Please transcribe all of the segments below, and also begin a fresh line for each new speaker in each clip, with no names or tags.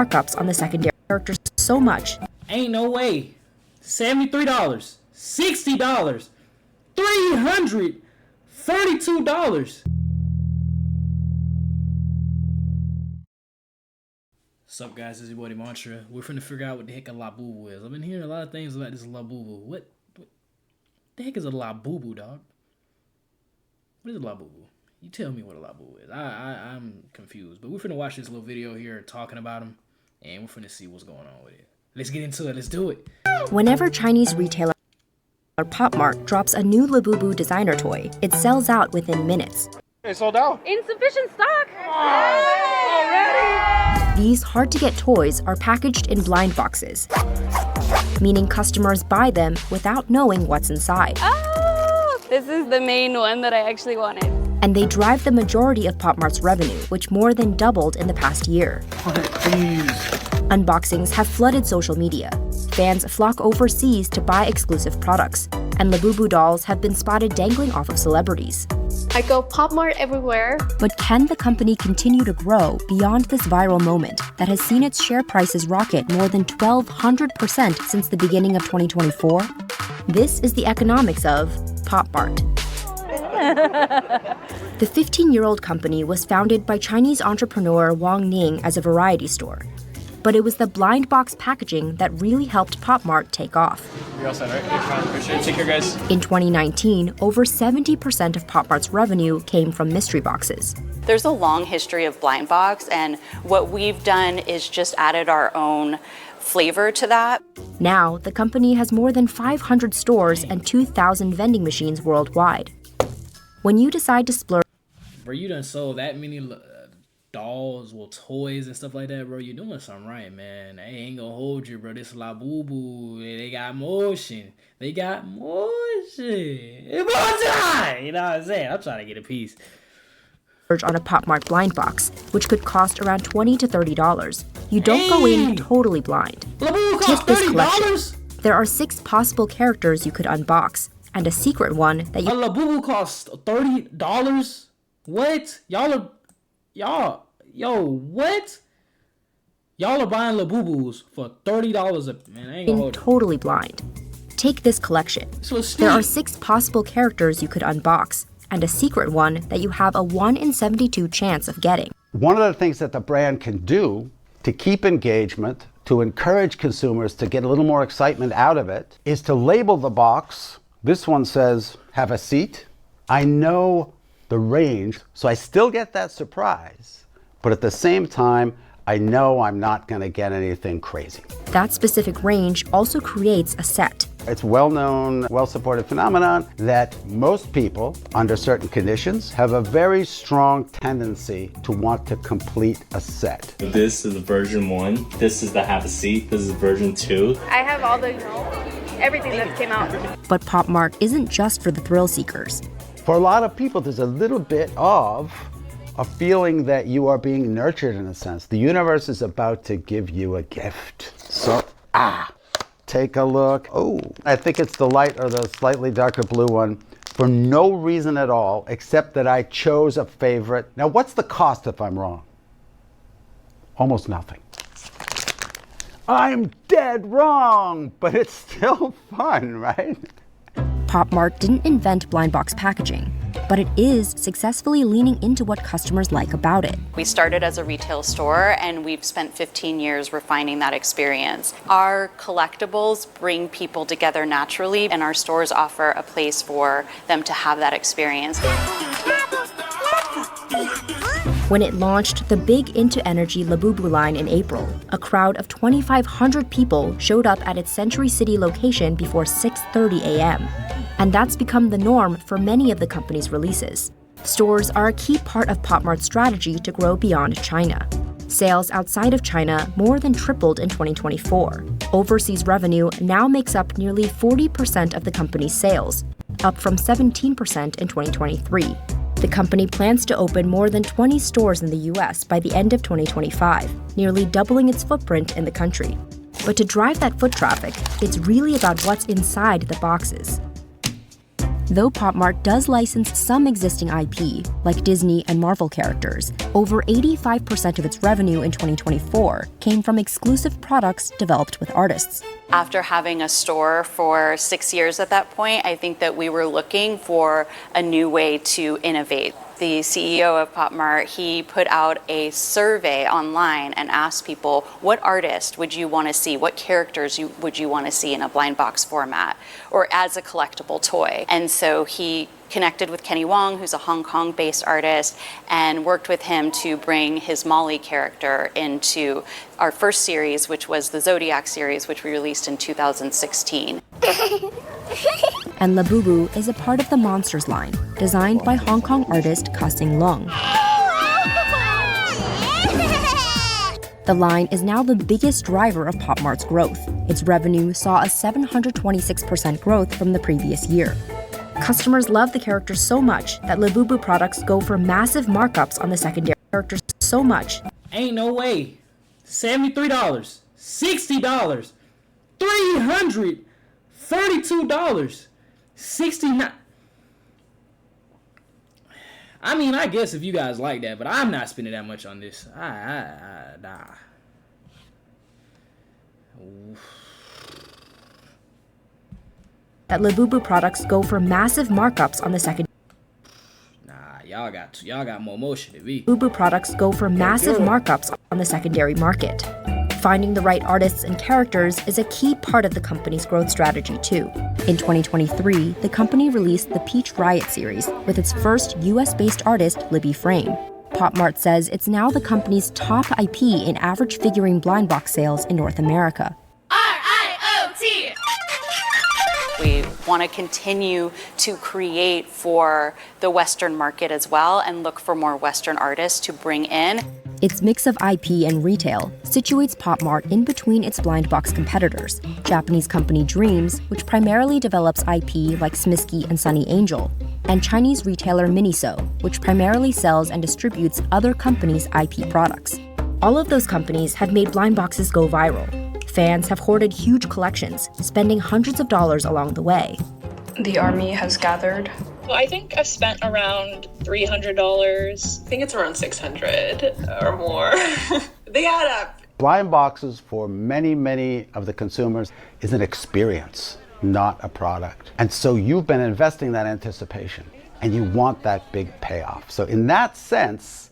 markups on the secondary characters so much.
Ain't no way. $73, $60, $332. What's up, guys? This is your boy DmantraTv. We're finna figure out what the heck a LABUBU is. I've been hearing a lot of things about this LABUBU. What the heck is a LABUBU, dog? What is a LABUBU? You tell me what a LABUBU is. I'm confused. But we're finna watch this little video here talking about them, and we're finna see what's going on with it. Let's get into it. Let's do it.
Whenever Chinese retailer Pop Mart drops a new LABUBU designer toy, it sells out within minutes.
It sold out.
Insufficient stock.
Already?
These hard-to-get toys are packaged in blind boxes, meaning customers buy them without knowing what's inside.
Oh, this is the main one that I actually wanted.
And they drive the majority of Pop Mart's revenue, which more than doubled in the past year.
Okay, please.
Unboxings have flooded social media. Fans flock overseas to buy exclusive products, and LABUBU dolls have been spotted dangling off of celebrities.
I go Pop Mart everywhere.
But can the company continue to grow beyond this viral moment that has seen its share prices rocket more than 1,200% since the beginning of 2024? This is the economics of Pop Mart. The 15-year-old company was founded by Chinese entrepreneur Wang Ning as a variety store. But it was the blind box packaging that really helped Pop Mart take off.
You're all set, right? You're fine. Appreciate it. Take care, guys.
In 2019, over 70% of Pop Mart's revenue came from mystery boxes.
There's a long history of blind box, and what we've done is just added our own flavor to that.
Now, the company has more than 500 stores and 2,000 vending machines worldwide. When you decide to splurge,
Bro, you done sold that many dolls, toys and stuff like that, bro. You're doing something right, man. I ain't gonna hold you, bro. This LABUBU, they got motion. They got motion. It's more time. You know what I'm saying? I'm trying to get a piece.
on a Pop Mart blind box, which could cost around $20 to $30. You don't go in totally blind.
LABUBU
Take
cost
this collection.
$30?
There are 6 possible characters you could unbox, and a secret one that
A
you
LABUBU costs $30? What? Yo, what? Y'all are buying LABUBUs for $30 man, I ain't gonna
in
hold you.
totally blind. Take this collection. There are 6 possible characters you could unbox, and a secret one that you have a 1 in 72 chance of getting.
One of the things that the brand can do to keep engagement, to encourage consumers to get a little more excitement out of it, is to label the box. This one says, have a seat. I know the range, so I still get that surprise, but at the same time, I know I'm not going to get anything crazy.
That specific range also creates a set.
It's well-known, well-supported phenomenon that most people, under certain conditions, have a very strong tendency to want to complete a set.
This is version 1. This is the have a seat. This is version 2.
I have all the, everything that came out.
But Pop Mart isn't just for the thrill seekers.
For a lot of people, there's a little bit of a feeling that you are being nurtured in a sense. The universe is about to give you a gift. So, take a look. Oh, I think it's the light or the slightly darker blue one for no reason at all, except that I chose a favorite. Now, what's the cost if I'm wrong? Almost nothing. I'm dead wrong, but it's still fun, right?
Pop Mart didn't invent blind box packaging, but it is successfully leaning into what customers like about it.
We started as a retail store, and we've spent 15 years refining that experience. Our collectibles bring people together naturally, and our stores offer a place for them to have that experience.
When it launched the big Into Energy LABUBU line in April, a crowd of 2,500 people showed up at its Century City location before 6:30 a.m. And that's become the norm for many of the company's releases. Stores are a key part of Pop Mart's strategy to grow beyond China. Sales outside of China more than tripled in 2024. Overseas revenue now makes up nearly 40% of the company's sales, up from 17% in 2023. The company plans to open more than 20 stores in the US by the end of 2025, nearly doubling its footprint in the country. But to drive that foot traffic, it's really about what's inside the boxes. Though Pop Mart does license some existing IP, like Disney and Marvel characters, over 85% of its revenue in 2024 came from exclusive products developed with artists.
After having a store for 6 years at that point, I think that we were looking for a new way to innovate. The CEO of Pop Mart, he put out a survey online and asked people, what artist would you want to see? What characters would you want to see in a blind box format or as a collectible toy? And so he connected with Kenny Wong, who's a Hong Kong-based artist, and worked with him to bring his Molly character into our first series, which was the Zodiac series, which we released in 2016.
And LABUBU is a part of the Monsters line, designed by Hong Kong artist Ka-Sing Leung. The line is now the biggest driver of Pop Mart's growth. Its revenue saw a 726% growth from the previous year. Customers love the characters so much that LABUBU products go for massive markups on the secondary characters so much.
Ain't no way. $73, $60, $332, $69. I mean, I guess if you guys like that, but I'm not spending that much on this. Nah.
That LABUBU products go for massive markups on the second.
Nah, y'all got more motion than me.
LABUBU products go for massive markups on the secondary market. Finding the right artists and characters is a key part of the company's growth strategy too. In 2023, the company released the Peach Riot series with its first US-based artist, Libby Frame. Pop Mart says it's now the company's top IP in average figurine blind box sales in North America.
RIOT! We want to continue to create for the Western market as well and look for more Western artists to bring in.
Its mix of IP and retail situates Pop Mart in between its blind box competitors, Japanese company Dreams, which primarily develops IP like Smisky and Sunny Angel, and Chinese retailer Miniso, which primarily sells and distributes other companies' IP products. All of those companies have made blind boxes go viral. Fans have hoarded huge collections, spending hundreds of dollars along the way.
The army has gathered.
Well, I think I've spent around $300. I think it's around 600 or more. They add up.
Blind boxes for many of the consumers is an experience, not a product. And so you've been investing that anticipation and you want that big payoff. So in that sense,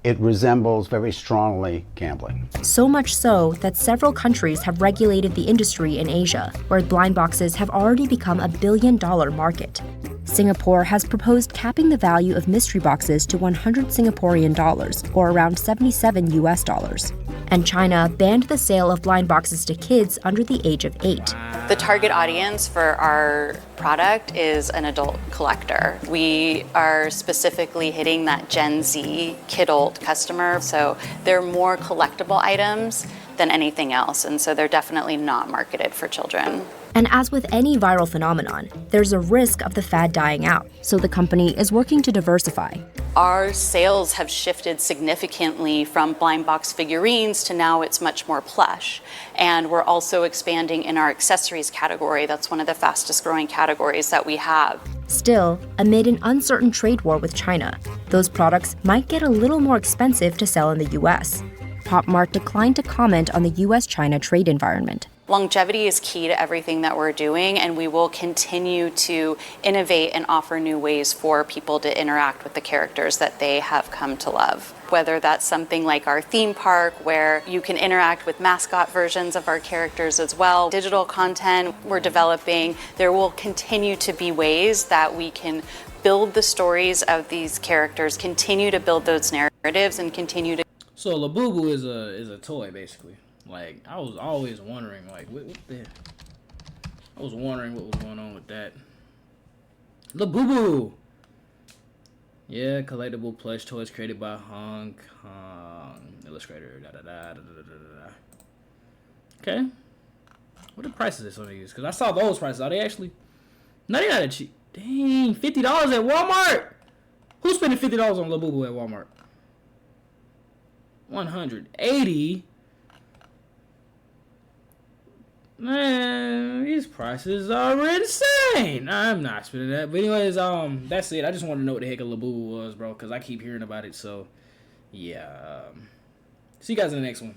it resembles very strongly gambling.
So much so that several countries have regulated the industry in Asia, where blind boxes have already become a billion-dollar market. Singapore has proposed capping the value of mystery boxes to 100 Singaporean dollars, or around 77 US dollars. And China banned the sale of blind boxes to kids under the age of 8.
The target audience for our product is an adult collector. We are specifically hitting that Gen Z kidult customer, so they're more collectible items than anything else, and so they're definitely not marketed for children.
And as with any viral phenomenon, there's a risk of the fad dying out, so the company is working to diversify.
Our sales have shifted significantly from blind box figurines to now it's much more plush. And we're also expanding in our accessories category. That's one of the fastest growing categories that we have.
Still, amid an uncertain trade war with China, those products might get a little more expensive to sell in the US. Pop Mart declined to comment on the US-China trade environment.
Longevity is key to everything that we're doing, and we will continue to innovate and offer new ways for people to interact with the characters that they have come to love. Whether that's something like our theme park, where you can interact with mascot versions of our characters as well, digital content we're developing, there will continue to be ways that we can build the stories of these characters, continue to build those narratives, and continue to...
So LABUBU is a toy, basically. Like, I was always wondering, like, what the... I was wondering what was going on with that. LABUBU! Yeah, collectible plush toys created by Hong Kong illustrator. Okay. What the price is this on these? Because I saw those prices. Are they actually... No, they're not that cheap. Dang, $50 at Walmart! Who's spending $50 on LABUBU at Walmart? 180. Man, these prices are insane. I'm not spending that. But anyways, that's it. I just want to know what the heck a LABUBU was, bro, because I keep hearing about it. So, yeah. See you guys in the next one.